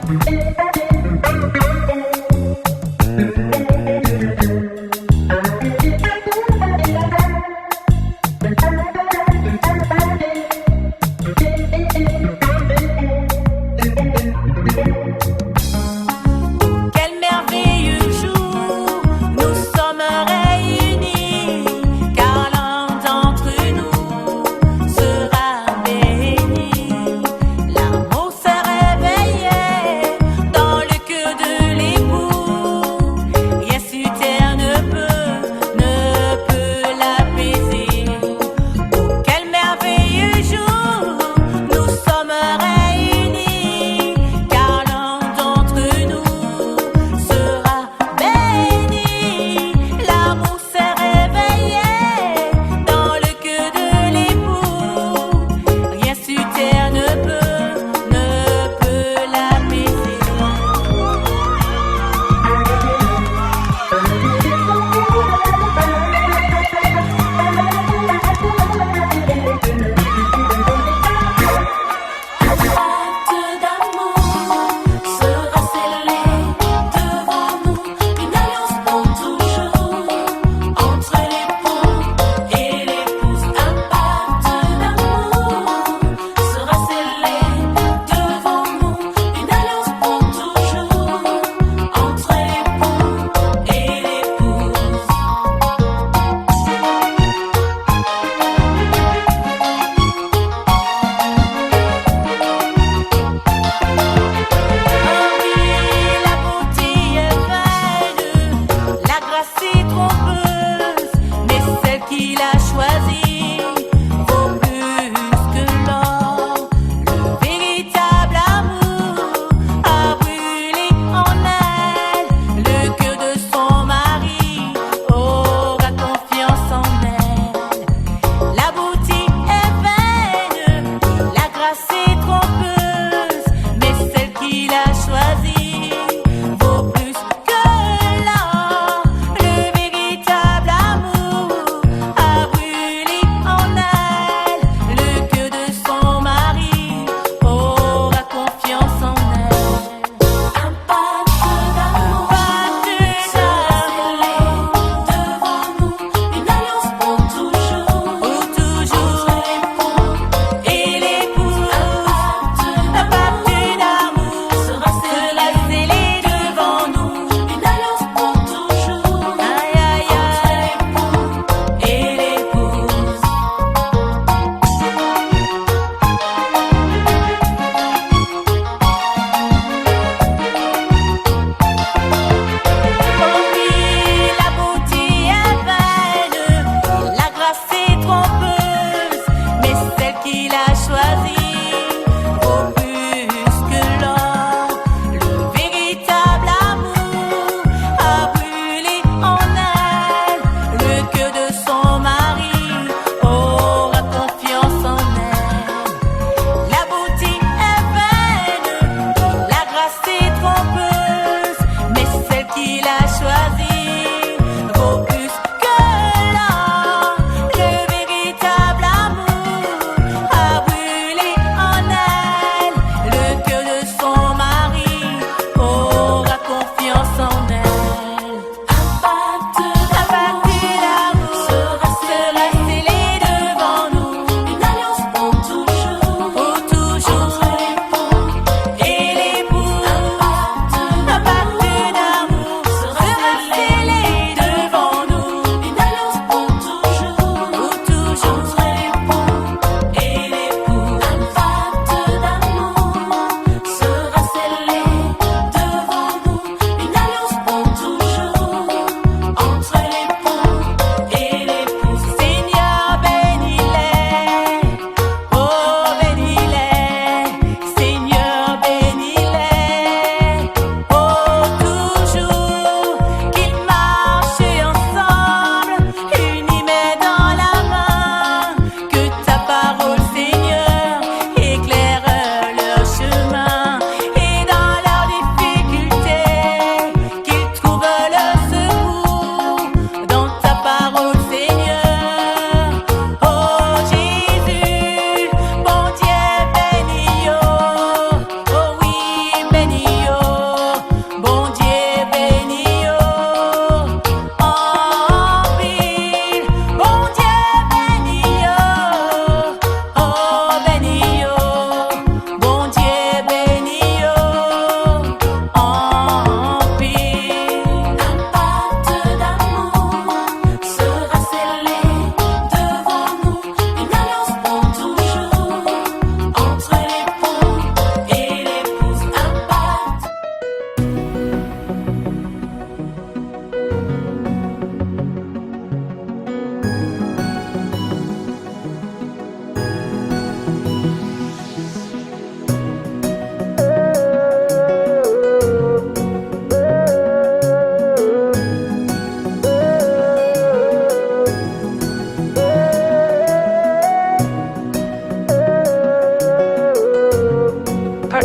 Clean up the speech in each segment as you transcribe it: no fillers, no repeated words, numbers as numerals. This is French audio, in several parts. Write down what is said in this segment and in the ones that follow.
Quel merveilleux jour, nous sommes réunis, car l'un d'entre nous sera béni. L'amour s'est réveillé dans le cœur de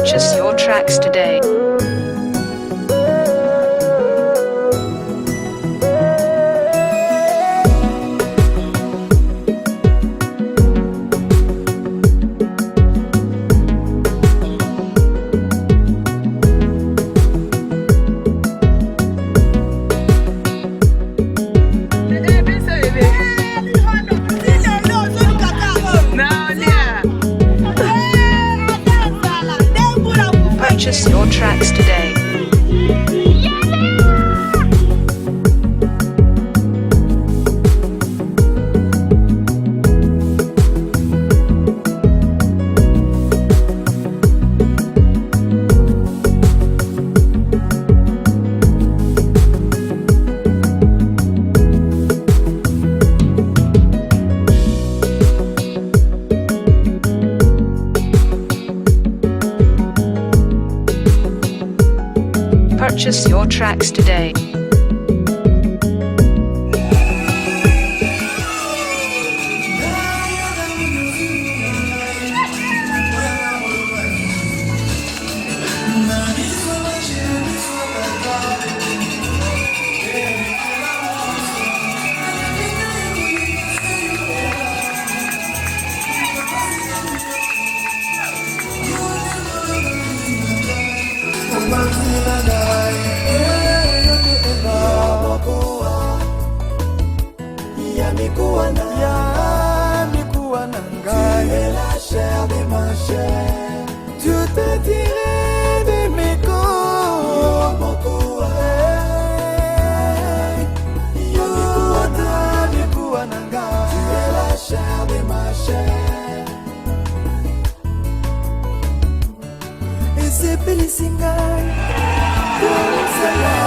Purchase your tracks today. Purchase your tracks today. Purchase your tracks today. Tu t'es tiré de mes corps. Tu es la chair de ma chair. Et c'est Pélissingaï. C'est la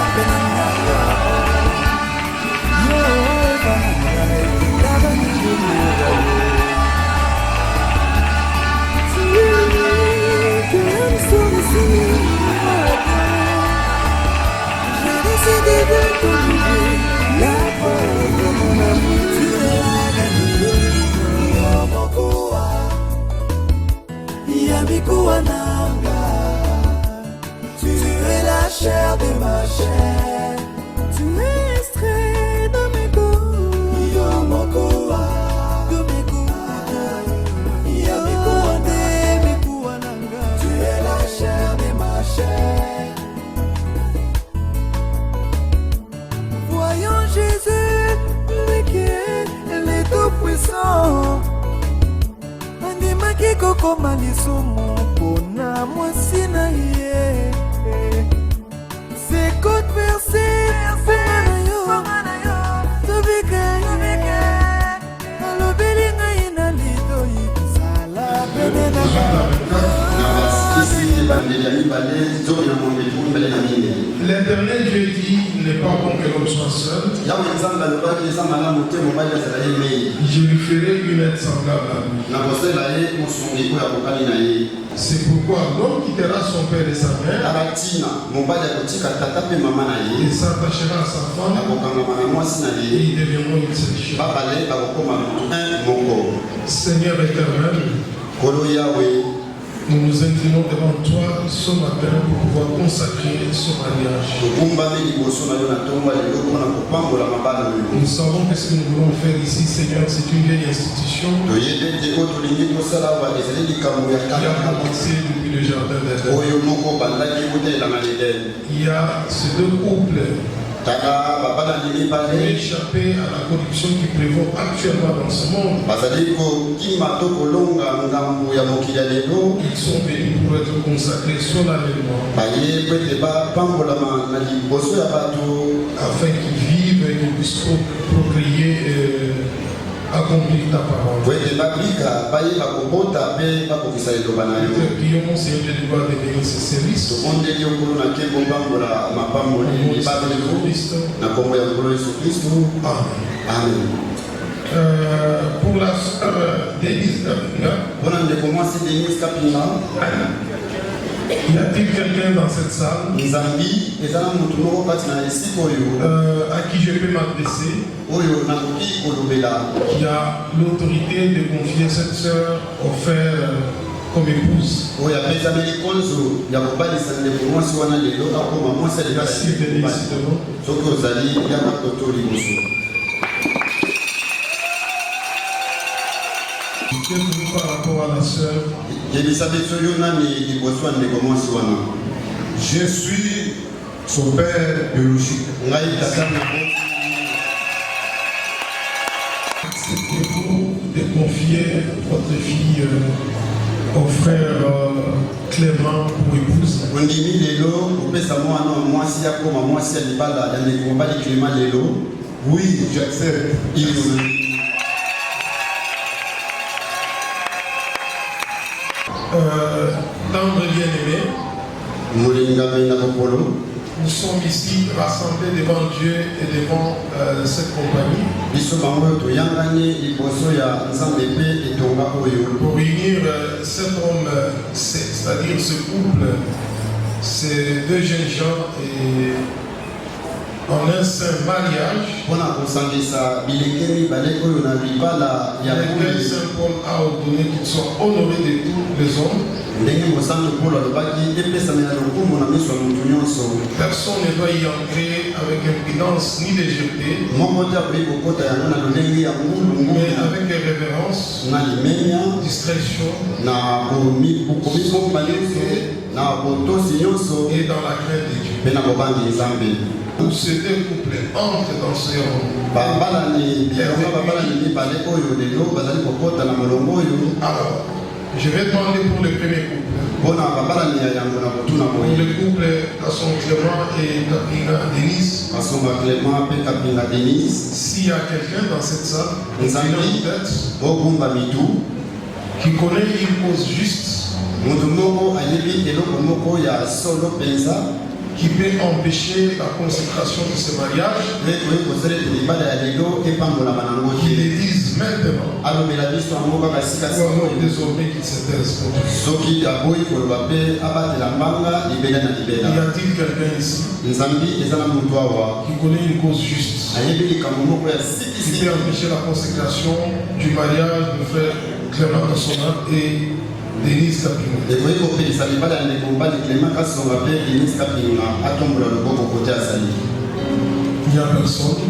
j'ai décidé de t'oublier. La preuve de mon amour, tu l'as gagné. Yamikuwa nanga. Tu es la chair de ma chair. Tu es extrait de mes coups. Yomokuwa. Tu es la chair de ma chair. Voyons Jésus, lui qui est le Tout-Puissant. Andimaki kokoma lisumu mpona mwasi na ye. Sekote verse mponga na yo. Tobika ye. Alobeli ngai na lidoi. Sala pene na L'Éternel Dieu dit, il n'est pas bon que l'homme soit seul. Je lui ferai une aide semblable à lui. C'est pourquoi l'homme quittera son père et sa mère et s'attachera à sa femme et ils deviendront une seule chair. Seigneur éternel, nous nous inclinons devant toi ce matin pour pouvoir consacrer ce mariage. Nous savons que ce que nous voulons faire ici, Seigneur, c'est une vieille institution qui a commencé depuis le jardin d'Éden. Il y a ces deux couples qui ont échappé à la corruption qui prévaut actuellement dans ce monde. Ils sont venus pour être consacrés solennellement afin qu'ils vivent et qu'ils puissent procréer et accomplir ta parole. Prions, Seigneur Dieu de gloire, de bénir ce service. Au nom de Jésus-Christ. Amen. Pour la sœur Denise Kapinga, y a-t-il quelqu'un dans cette salle à qui je peux m'adresser, qui a l'autorité de confier cette sœur au frère comme épouse. Merci Denise, Qu'est-ce par rapport à la sœur? Je suis son père biologique. Acceptez-vous de confier votre fille au frère Clément pour épouse? Oui, j'accepte. Tendre bien-aimé, nous sommes ici rassemblés devant Dieu et devant cette compagnie pour réunir cet homme, c'est-à-dire ce couple, ces deux jeunes gens, et en un saint mariage. Lequel Saint Paul a ordonné qu'ils soient honorés de tous les hommes. Personne ne doit y entrer avec imprudence ni légèreté, mais avec révérence, discrétion, et dans la crainte de Dieu. Où ces deux couples entrent dans ce rôle. Alors, je vais demander pour le premier couple. Pour le couple Kasson Clément et Kapinga Denise. S'il y a quelqu'un dans cette salle qui connaît une cause juste, qui peut empêcher la consécration de ce mariage, qu'il le dise maintenant, ou alors désormais qu'il se taise. Y a-t-il quelqu'un ici qui connaît une cause juste, qui peut empêcher la consécration du mariage de frère Clément Kassonga et Denise Kapinga? Il n'y a personne.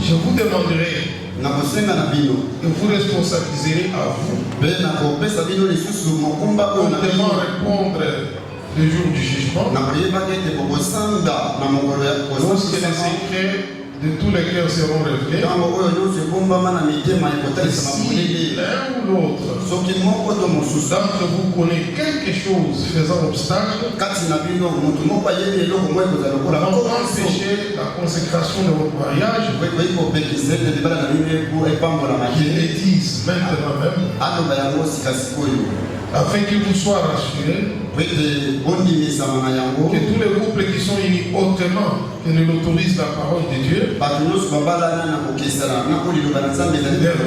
Je vous demanderai et vous responsabiliserez à vous comment répondre le jour du jugement. Lorsque les secrets de tous les cœurs seront révélés. Si l'un ou l'autre d'entre vous connaît quelque chose faisant obstacle pour empêcher la consécration de votre mariage, qu'il le dise maintenant même, afin qu'il vous soit rassuré que tous les couples qui sont unis autrement que ne l'autorise la parole de Dieu, leur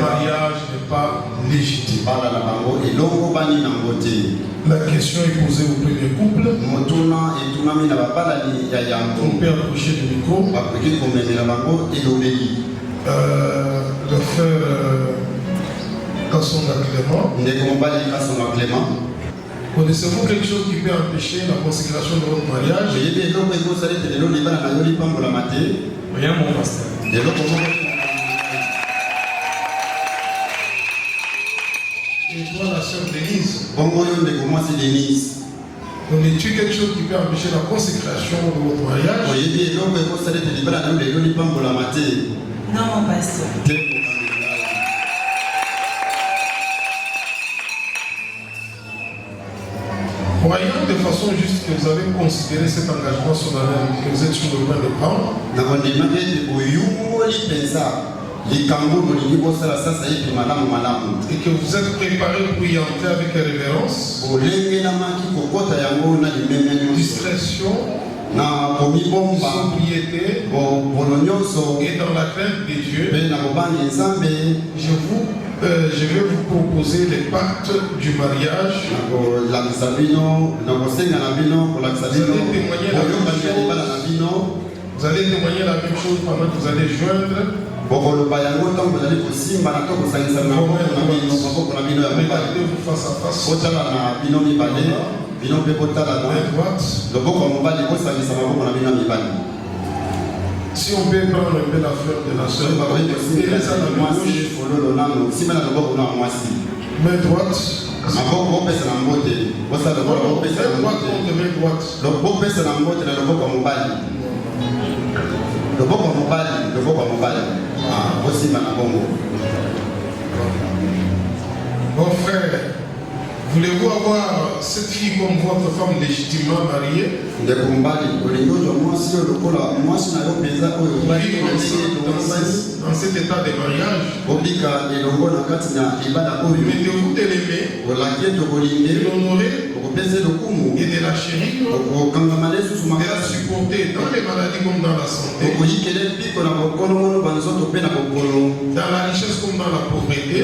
mariage n'est pas légitime. La question est posée au premier couple. On peut approcher du micro. Le frère Kassonga Clément. Connaissez-vous quelque chose qui peut empêcher la consécration de votre mariage? Rien, mon pasteur. Et toi, la sœur Denise, connais-tu quelque chose qui peut empêcher la consécration de votre mariage? Non, mon pasteur. Croyant de façon juste que vous avez considéré cet engagement solennel que vous êtes sur le point de prendre, et que vous êtes préparé pour y entrer avec révérence, discrétion, sobriété et dans la crainte de Dieu, je vais vous proposer les pactes du mariage. Vous allez témoigner la même chose. Vous allez témoigner la même chose pendant que vous allez joindre. Regardez-vous face à face. Si on peut prendre un peu la fleur de la soeur, main droite. Mon frère, voulez-vous avoir cette fille comme votre femme légitimement mariée? Dans cet état de mariage, mettez-vous de l'aimer, de l'honorer et de la chérir, de la supporter dans les maladies comme dans la santé, dans la richesse comme dans la pauvreté,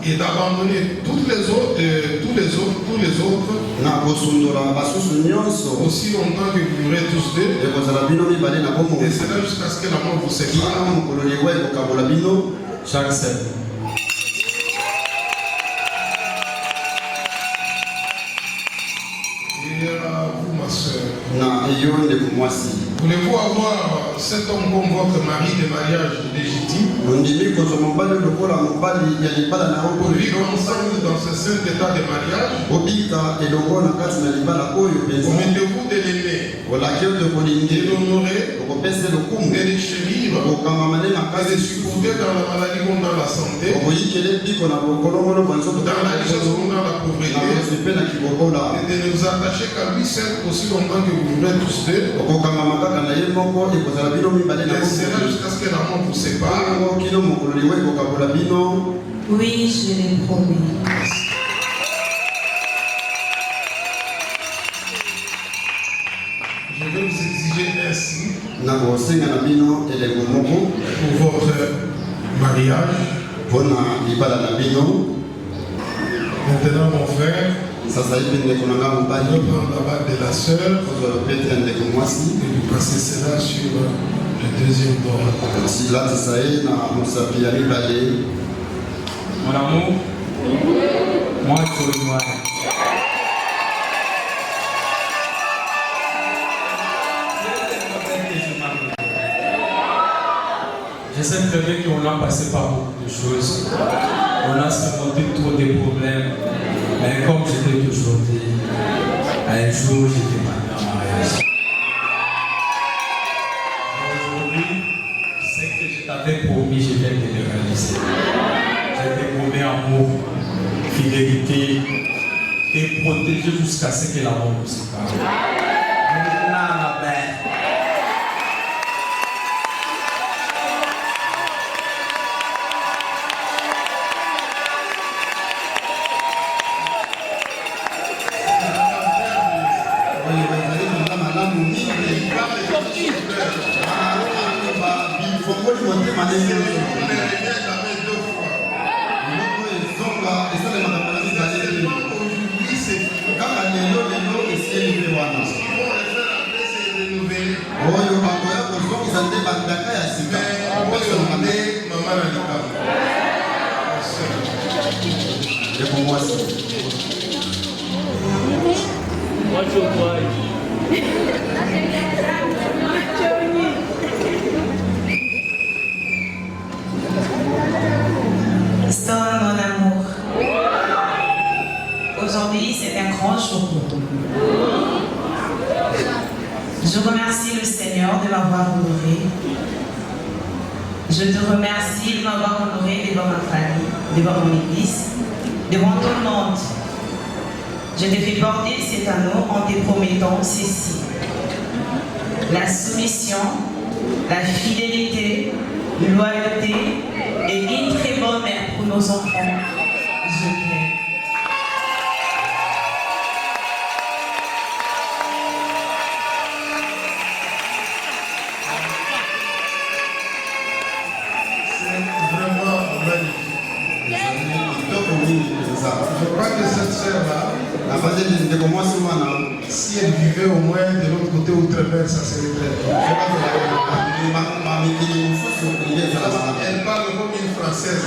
et d'abandonner tous les autres, aussi longtemps que vous vivrez tous deux, et cela jusqu'à ce que la mort vous sépare. J'accepte. Et à vous, ma soeur, voulez-vous avoir cet homme comme votre mari de mariage légitime? Vivre ensemble dans ce seul état de mariage? Mettez-vous de l'aimer, de l'honorer, de le chérir, et de supporter dans la maladie comme dans la santé, dans la richesse comme dans la pauvreté, et de ne vous attacher qu'à lui seul aussi longtemps que vous vivrez tous deux. Et cela jusqu'à ce que la mort vous sépare. Oui, je l'ai promis. Je vais vous exiger ainsi pour votre mariage. Maintenant, mon frère, je vais prendre la bague de la sœur et vous passer cela sur le deuxième doigt. Mon amour, moi je te rejoins. Je sais très bien qu'on a passé par beaucoup de choses. On a surmonté trop de problèmes. Mais comme je t'ai toujours dit, un jour j'étais marié en mariage. Aujourd'hui, ce que je t'avais promis, je viens de le réaliser. Je t'ai promis amour, fidélité et protéger jusqu'à ce que la mort nous sépare. Histoire, mon amour. Aujourd'hui, c'est un grand jour pour nous. Je remercie le Seigneur de m'avoir honoré. Je te remercie de m'avoir honoré devant ma famille, devant mon église, devant tout le monde. Je te fais porter cet anneau en te promettant ceci: la soumission, la fidélité, la loyauté et une très bonne mère pour nos enfants. Je t'aime. Vraiment magnifique. Je crois que cette sœur-là, Si elle vivait au moins de l'autre côté outre-mer, ça serait très bien. Elle parle comme une française.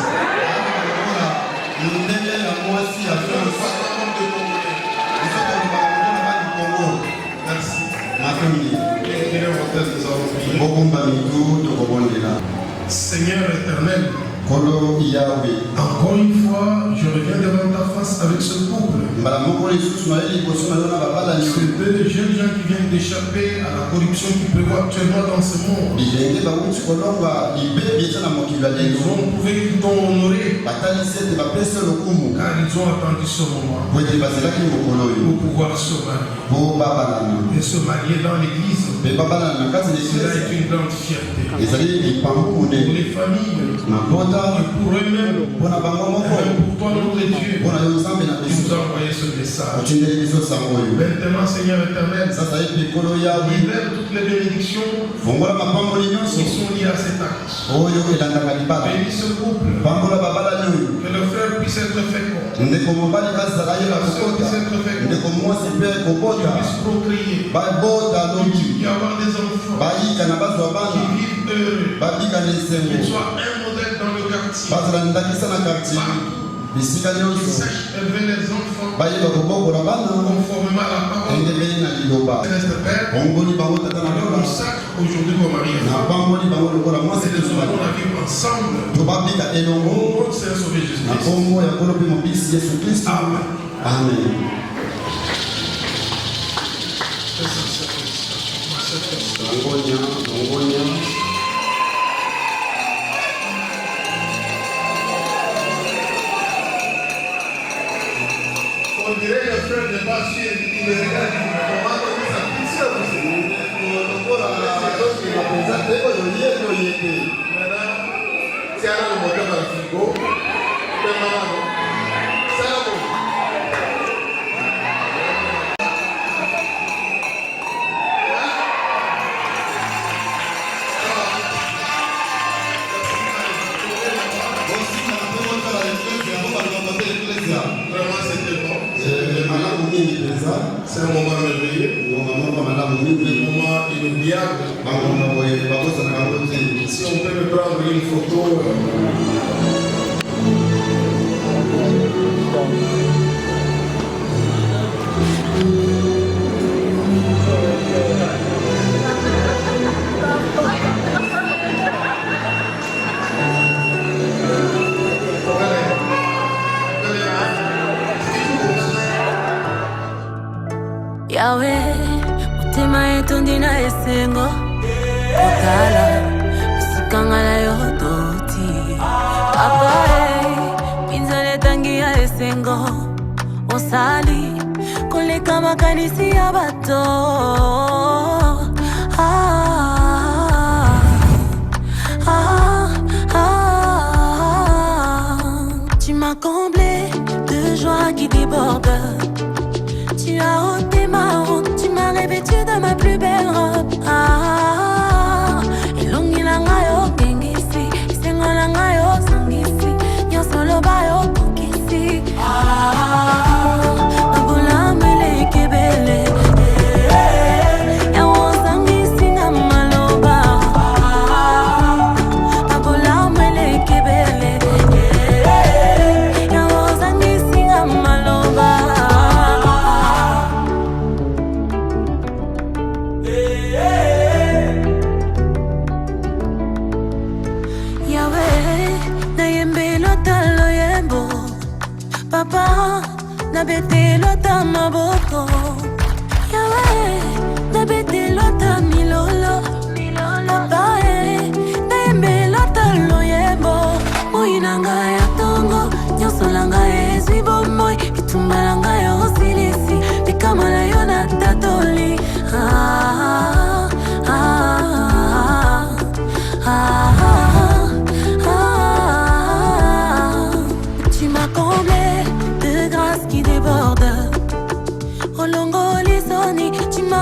Seigneur éternel, encore une fois, je reviens devant ta face avec ce couple. C'est deux jeunes gens qui viennent d'échapper à la corruption qui prévoit actuellement dans ce monde. Ils ont prouvé qu'ils t'ont honoré, car ils ont attendu ce moment pour pouvoir se marier. Et se marier dans l'église, cela est une grande fierté. Pour les familles, pour eux-mêmes, pour toi notre Dieu, tu nous as envoyé ce message. Maintenant, Seigneur éternel, libère toutes les bénédictions qui sont liées à cet acte. Bénis ce couple, que le frère puisse être fécond, que la soeur puisse être féconde, qu'ils puissent procréer, y avoir des enfants, qui vivent heureux, qu'ils soient un modèle dans le quartier, qu'ils sachent élever les enfants conformément à la parole. Céleste Père, nous consacre aujourd'hui comme mariage. C'est de ce qu'on a vécu ensemble. Au nom de Seigneur Sauvé Jésus-Christ. Amen. Amen. On dirait le frère n'est pas sûr, il regarde, comment donner sa pitié aussi. Maintenant, si elle a le moteur dans le frigo, c'est malade. C'est la bonne. Vraiment, c'était bon. C'est un moment merveilleux, un moment inoubliable. Si on peut me prendre une photo. Yahweh, mutima yetu ndina esengo Otala, isikangala yototi Papa pinzale tangi ya esengo Osali, kuleka makanisi ya bato Tu m'as comblé de joie qui déborde. Tu as ôté ma honte, tu m'as revêtu de ma plus belle robe. Ilungi langa yo bengisi, isengo langa yo sangisi, nyonso loba yo bokisi. Mabola mele kebele, yawo sangisi na maloba. Mabola mele kebele, yawo sangisi na maloba. Papa, na bete lota maboko. Yahweh, na bete lota milolo. Papa, na yembe lota loyembo. Moinanga ya tongo, nyonso langa ezwi bomoi. Bitumba langa ya osilisi, bikama na yo na tatoli. Tu m'as comblé de grâce qui déborde. Olongo lisoni, tu m'as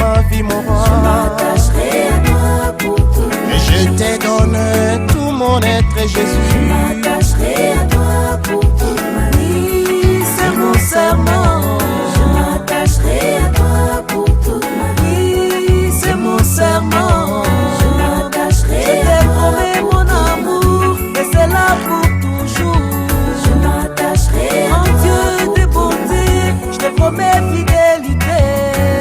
ma vie, mon roi. Je m'attacherai à toi pour tout. Et je te donne tout mon être, Jésus. Je m'attacherai à toi pour toute ma vie. C'est mon serment. Je m'attacherai à toi pour toute ma vie. C'est mon serment. Je m'attacherai à Je toi. te promets mon amour, et c'est là pour toujours. Je m'attacherai à En toi. Dieu de bonté, je te promets fidélité.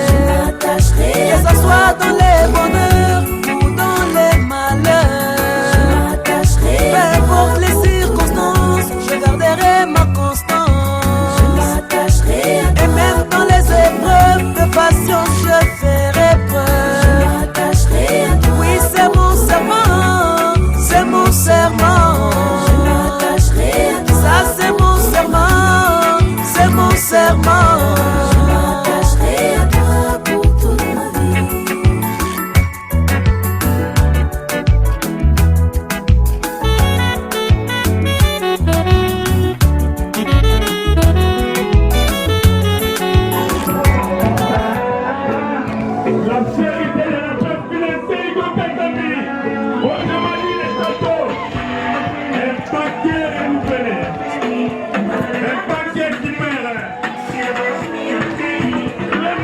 Je m'attacherai à Que toi. ce soit dans les bonheurs ou dans les malheurs. Je m'attacherai à Peu toi. importe les circonstances, je garderai ma constance. Je m'attacherai à toi. Et même dans les épreuves de patience, je ferai Je preuve. m'attacherai à toi. Oui, c'est mon serment, c'est mon serment. Je m'attacherai à toi. Ça, c'est mon serment, c'est mon serment. Je m'attacherai à toi pour toute ma vie. La vérité de la presse financière y compte amis. On demande les châteaux. Un paquet renouvelé. Un paquet qui perd. Les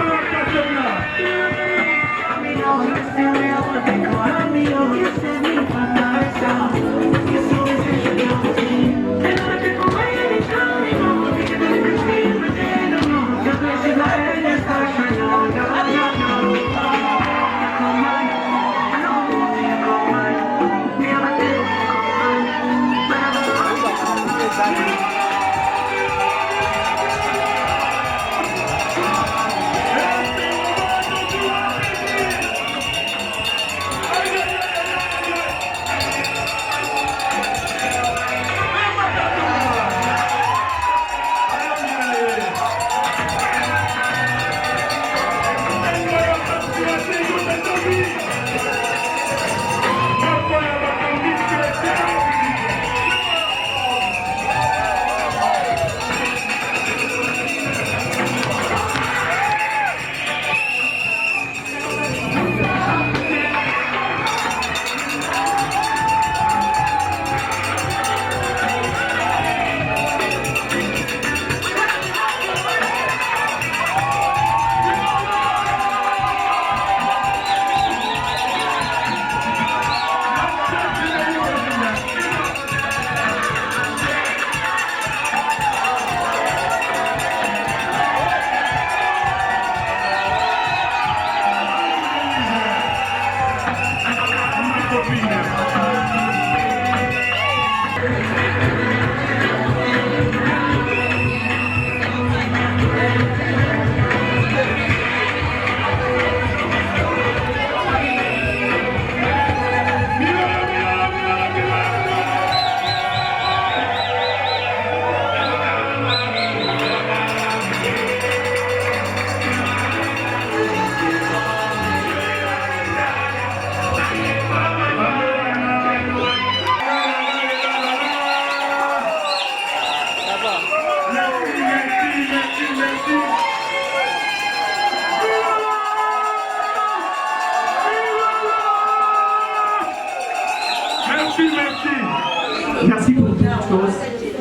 Merci pour toutes choses.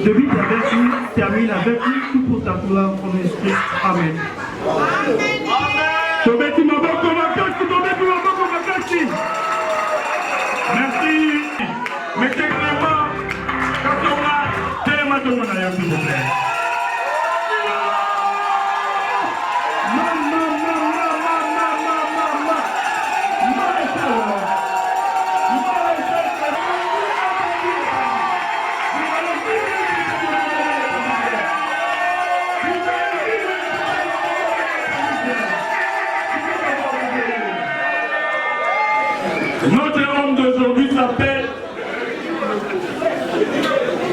Débute avec nous, termine avec nous, tout pour ta gloire, ton esprit. Amen. Tobeti maboko makasi, tobeti maboko makasi. Merci. Mettez Clément, Katonga, Téléma Tomona, s'il vous plaît. Notre homme d'aujourd'hui s'appelle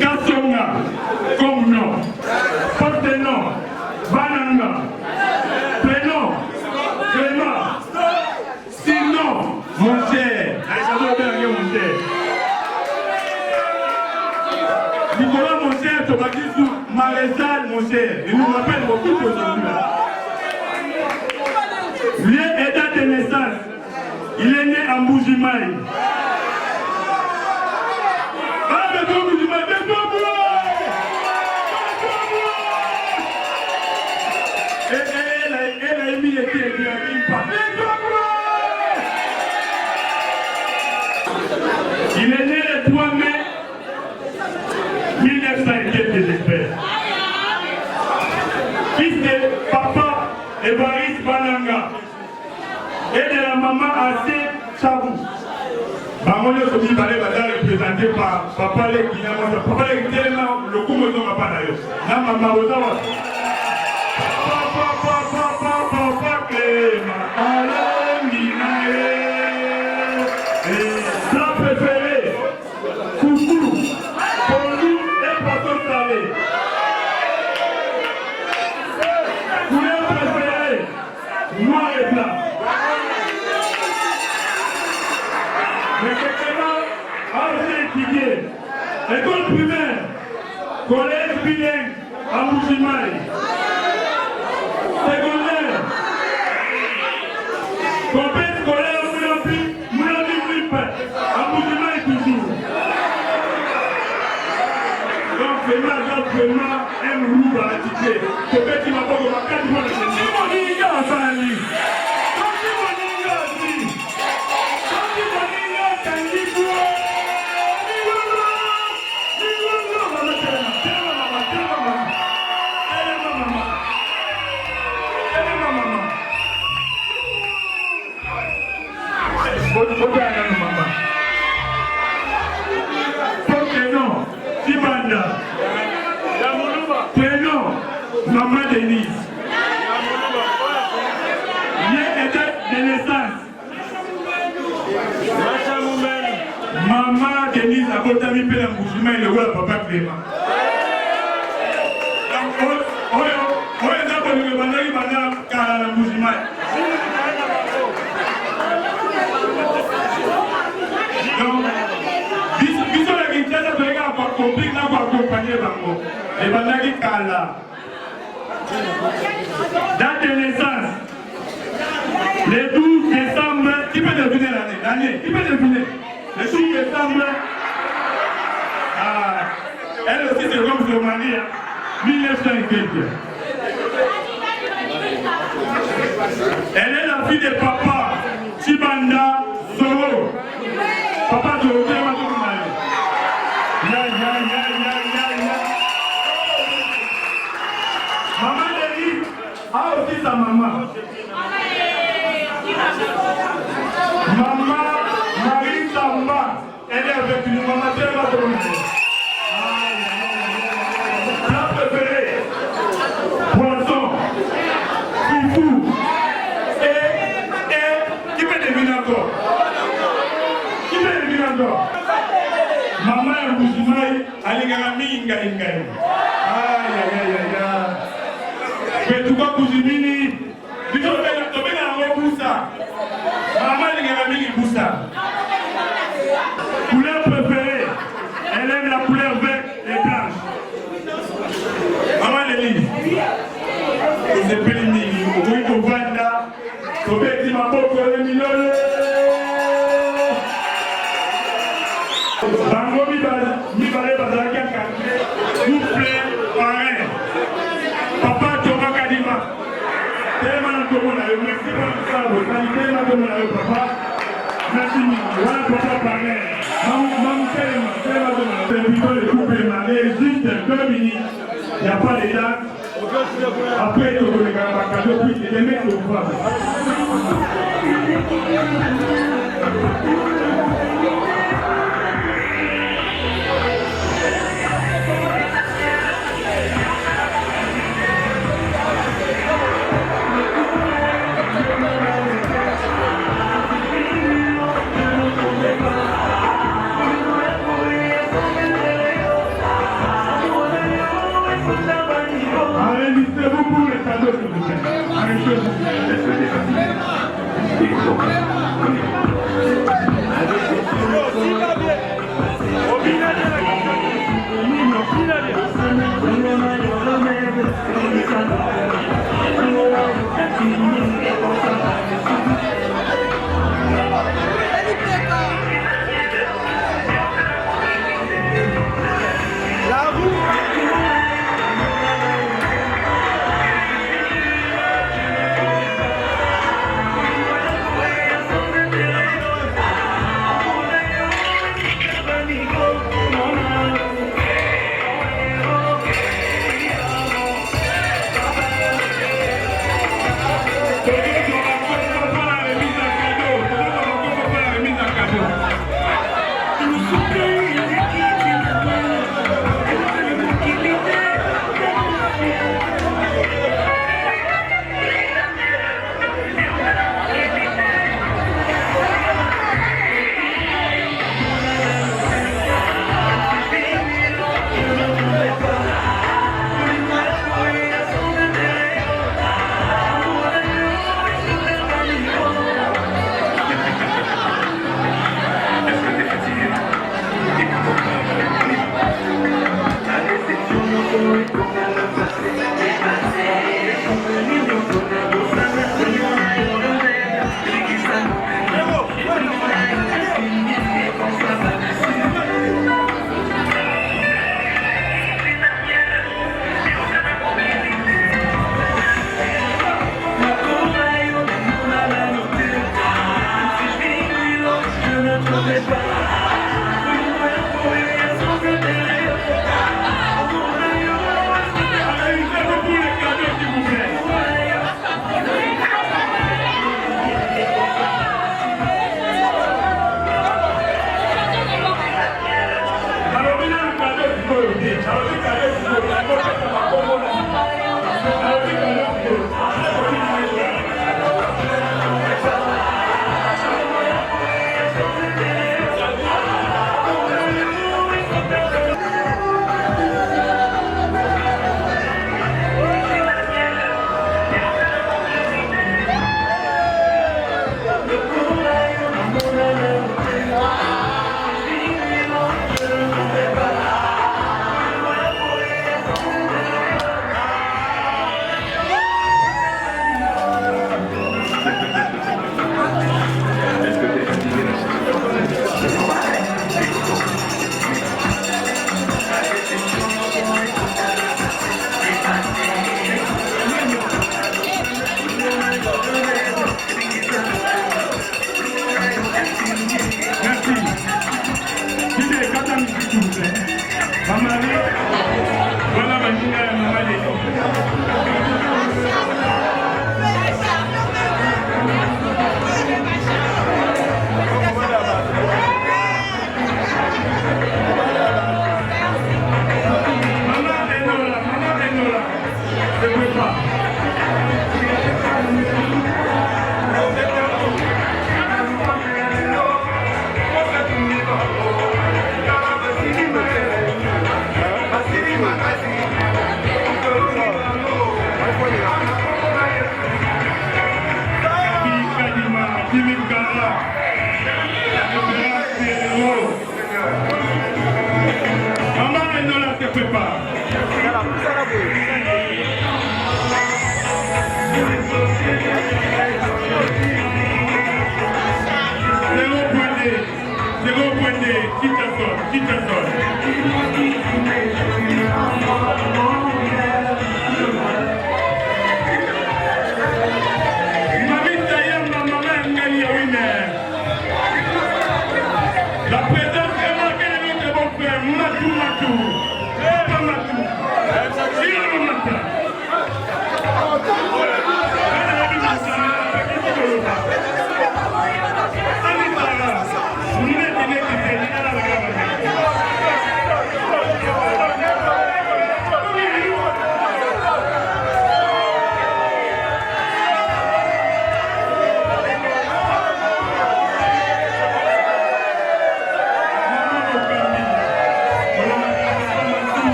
Kassonga, comme nom, porte-nom, Bananga, prénom, Clément, sinon, mon cher, Nicolas, mon cher, Tobakisou, Maréchal, mon cher, il nous rappelle beaucoup aujourd'hui. Lieu et date Mboujimaï. Ah, mais toi, Mboujimaï, elle a émis les pieds qui il est né le 3 mai 1900 et quelques, j'espère. Fils de papa Évariste Bananga et de la maman Assez Chabou. Bangoyo Somi Balé va représenté par papa Lekina. Papa Lekina, le coup me donne pas d'ailleurs. La maman Ozawa. Papa Cléma. Allez, Minae. Plat préféré. Coucou. Pondu et poisson salé. Couleur préférée. Noir et blanc. Mais quelqu'un a aussi étudié. École primaire, collège bilingue à Mboujimaï. Secondaire, compète scolaire Moulabi Flip à Mboujimaï toujours. Donc c'est vraiment un roux à la cité. Compète qui m'a pas de ma carte pour le Sénégal. Maman Denise. Hier était de naissance. Maman Denise a porté mi père Mboujimaï le roi papa Clément. Date de naissance, le 12 décembre, qui peut deviner l'année? Qui peut deviner? Le 12 décembre, elle aussi c'est comme Zomanie, 1900 et quelques. Elle est la fille de papa Chibanda Zoro. Papa Zoro, c'est ma tournée. Maman Denise a aussi sa maman. Maman Marie Samba, elle est avec nous. Maman, c'est ma tournée. Plat préféré, poisson, foufou. Et qui peut deviner encore? Qui peut deviner encore? Maman et Mboujimaï, Aligami Ingaï. Mais tout cas, Mboujimaï, tu peux faire Boussa. Maman Aligami Boussa. Couleur préférée, elle aime la couleur verte et blanche. Maman Denise, c'est Pélimini, oui, au Vanda, au Béti Maboko, le Milole. Bango Mibale Bazaka Kanté, soufflé, pareil. Papa Thomas Kadima, tellement de monde avec merci pour ça, vous savez tellement de monde avec papa. Merci, voilà papa pareil. Maman tellement de monde. C'est plutôt le couple marié, juste 2 minutes, il n'y a pas de date. Après, il faut regarder ma cadeau, puis il est mettre au foie. Enregistrez-vous pour les cadeaux, s'il vous plaît. Enregistrez-vous. Thank you.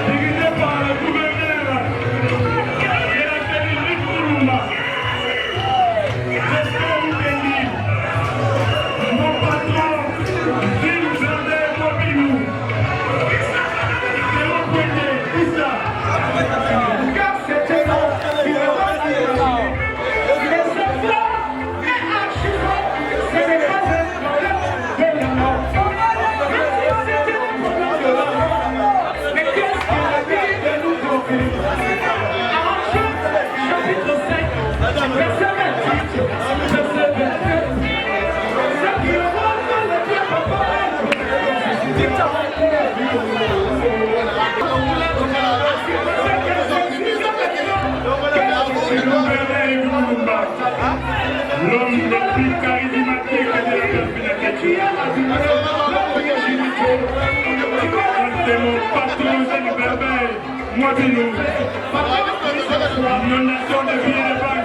dirigé par le gouverneur de la Fédération Kourumba. J'espère vous bénir. Mon patron, Gilles Jardin Mobinou. C'est mon premier, Issa. L'homme le plus charismatique de la communauté. C'est mon patron Zélie Berbel, moi Binou. Inondation de billets de banque.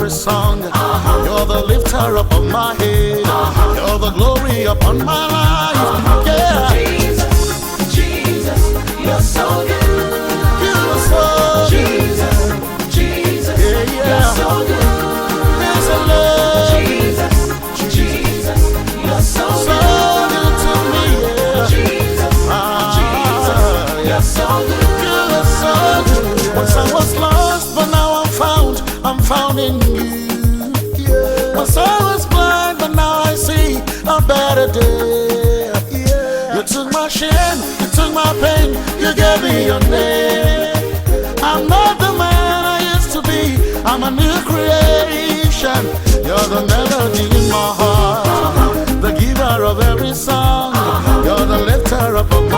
Song. You're the lifter up of my head. You're the glory upon my life. Yeah. Jesus, Jesus, you're so good. You're so Jesus, Jesus, yeah, yeah. You're so good. There's a love. Jesus, Jesus, you're so good to me. Yeah. Jesus, Jesus, you're so good. You're so good. Once I was lost, but now I'm found. I'm found in you. Once I was blind, but now I see a better day. You took my shame, you took my pain, you gave me your name. I'm not the man I used to be, I'm a new creation. You're the melody in my heart, the giver of every song. You're the lifter up of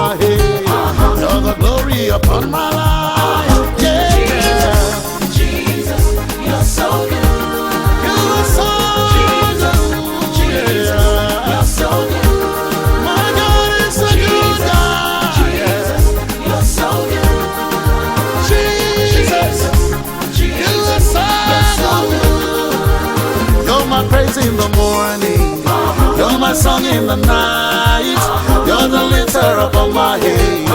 my song in the night. You're the lifter up on my head.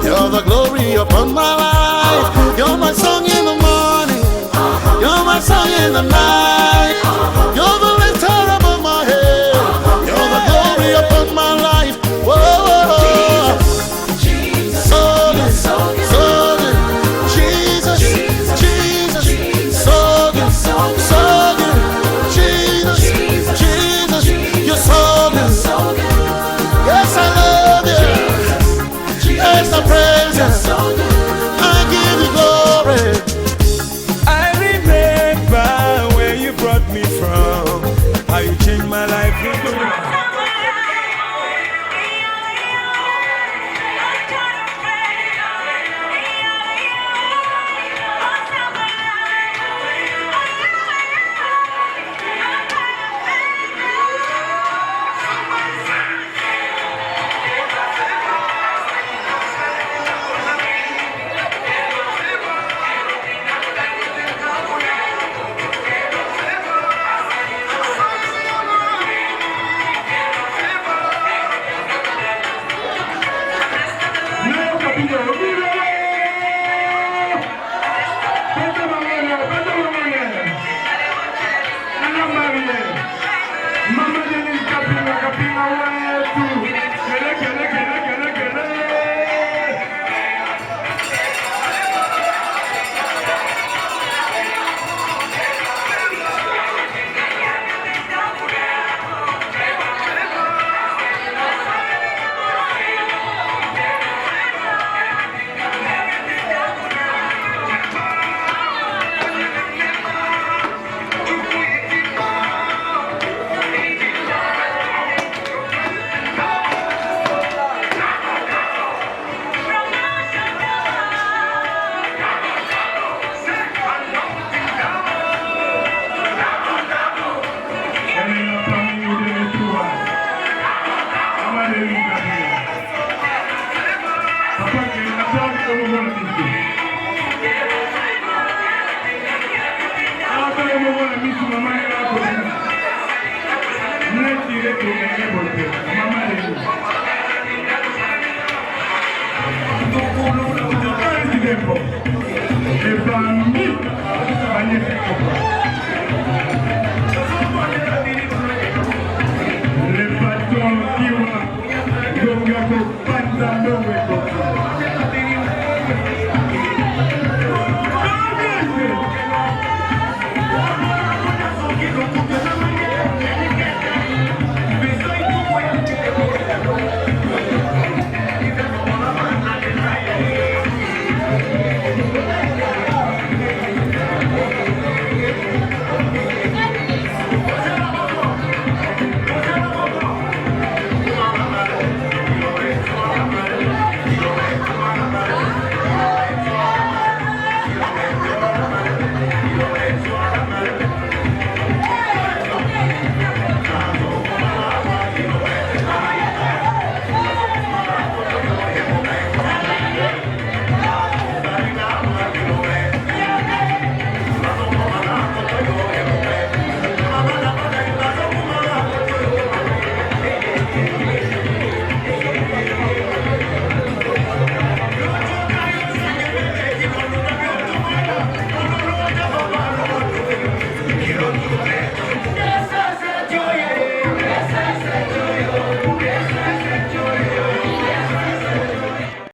You're the glory upon my life. You're my song in the morning. You're my song in the night. You're the lifter up on my head. You're the glory upon my life. Whoa. So good, so good. Jesus, Jesus, so good, so good. Jesus, Jesus, you're so good. Yes, I love you. Yes, I praise you. I give you glory. I remember where you brought me from, how you changed my life. Le patron qui va,